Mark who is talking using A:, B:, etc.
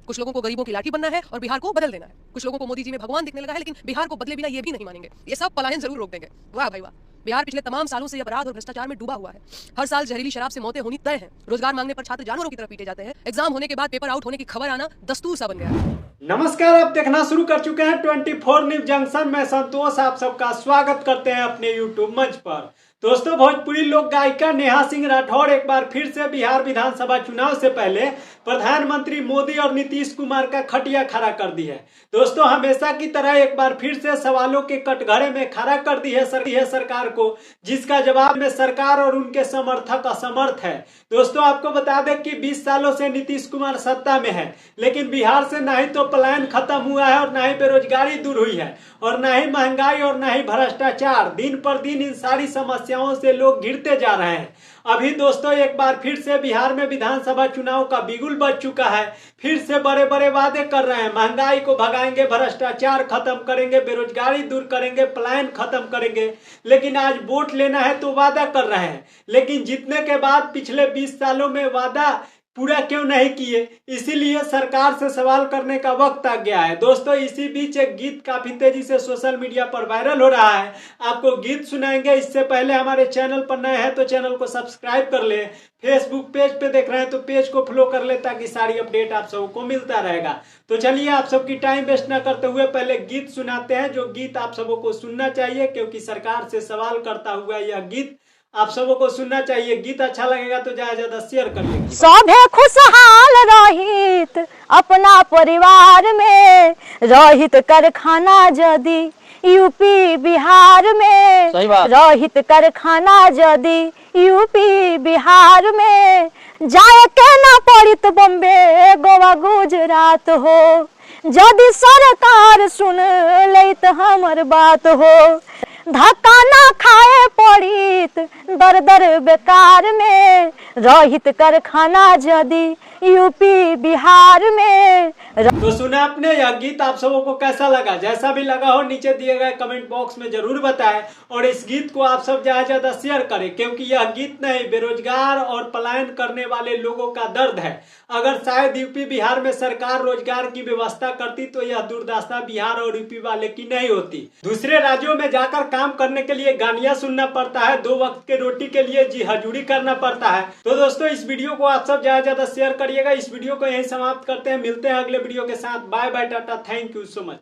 A: कुछ लोगों को गरीबों की लाठी बनना है और बिहार को बदल देना है। कुछ लोगों को मोदी जी में भगवान दिखने लगा है, लेकिन बिहार को बदले बिना ये भी नहीं मानेंगे। ये सब पलायन जरूर रोक देंगे। वाह भाई वाह। बिहार पिछले तमाम सालों से अपराध और भ्रष्टाचार में डूबा हुआ है। हर साल जहरीली शराब से मौतें होनी तय हैं। रोजगार मांगने पर छात्र जानवरों की तरह पीटे जाते हैं। एग्जाम होने के बाद पेपर आउट होने की खबर आना दस्तूर सा बन गया है।
B: नमस्कार, आप देखना शुरू कर चुके हैं 24 न्यूज जंक्शन में। संतोष आप सबका स्वागत करते हैं अपने यूट्यूब मंच पर। दोस्तों, भोजपुरी लोक गायिका नेहा सिंह राठौड़ एक बार फिर से बिहार विधानसभा चुनाव से पहले प्रधानमंत्री मोदी और नीतीश कुमार का खटिया खड़ा कर दी है। दोस्तों, हमेशा की तरह एक बार फिर से सवालों के कटघरे में खड़ा कर दी है सरकार को, जिसका जवाब में सरकार और उनके समर्थक असमर्थ है। दोस्तों, आपको बता दें कि 20 सालों से नीतीश कुमार सत्ता में है, लेकिन बिहार से ना ही तो पलायन खत्म हुआ है और ना ही बेरोजगारी दूर हुई है और ना ही महंगाई और ना ही भ्रष्टाचार। दिन पर दिन इन सारी समस्याओं से लोग घिरते जा रहे हैं। अभी दोस्तों, एक बार फिर से बिहार में विधानसभा चुनाव का बिगुल बज चुका है। फिर से बड़े बड़े वादे कर रहे हैं, महंगाई को भगाएंगे, भ्रष्टाचार खत्म करेंगे, बेरोजगारी दूर करेंगे, पलायन खत्म करेंगे। लेकिन आज वोट लेना है तो वादा कर रहे हैं, लेकिन जीतने के बाद पिछले 20 सालों में वादा पूरा क्यों नहीं किए। इसीलिए सरकार से सवाल करने का वक्त आ गया है। दोस्तों, इसी बीच एक गीत काफी तेजी से सोशल मीडिया पर वायरल हो रहा है। आपको गीत सुनाएंगे। इससे पहले हमारे चैनल पर नए हैं तो चैनल को सब्सक्राइब कर ले। फेसबुक पेज पे देख रहे हैं तो पेज को फॉलो कर ले, ताकि सारी अपडेट आप सबको मिलता रहेगा। तो चलिए, आप सबकी टाइम वेस्ट न करते हुए पहले गीत सुनाते हैं, जो गीत आप सबको सुनना चाहिए, क्योंकि सरकार से सवाल करता हुआ यह गीत आप सबों को सुनना चाहिए। गीत अच्छा लगेगा तो ज्यादा शेयर करिए।
C: सभे खुशहाल रहित अपना परिवार में, रहित कारखाना जदी यूपी बिहार में, रहित कारखाना जदी यूपी बिहार में, जाए के ना पड़ित बॉम्बे गोवा गुजरात हो, जदी सरकार सुन लेत हमर बात हो, धक्का ना खाए पड़ित दर दर बेकार में, रहित कारखाना जदी यूपी बिहार में।
B: तो सुना आपने यह गीत, आप सबों को कैसा लगा? जैसा भी लगा हो नीचे दिए गए कमेंट बॉक्स में जरूर बताएं और इस गीत को आप सब ज्यादा शेयर करें, क्योंकि यह गीत नहीं, बेरोजगार और पलायन करने वाले लोगों का दर्द है। अगर शायद यूपी बिहार में सरकार रोजगार की व्यवस्था करती तो यह दुर्दशा बिहार और यूपी वाले की नहीं होती। दूसरे राज्यों में जाकर काम करने के लिए गानियां सुनना पड़ता है, 2 वक्त के रोटी के लिए जी हजूरी करना पड़ता है। तो दोस्तों, इस वीडियो को आप सब ज्यादा शेयर करिएगा। इस वीडियो को यहीं समाप्त करते हैं, मिलते हैं अगले वीडियो के साथ। Bye bye, tata, thank you so much.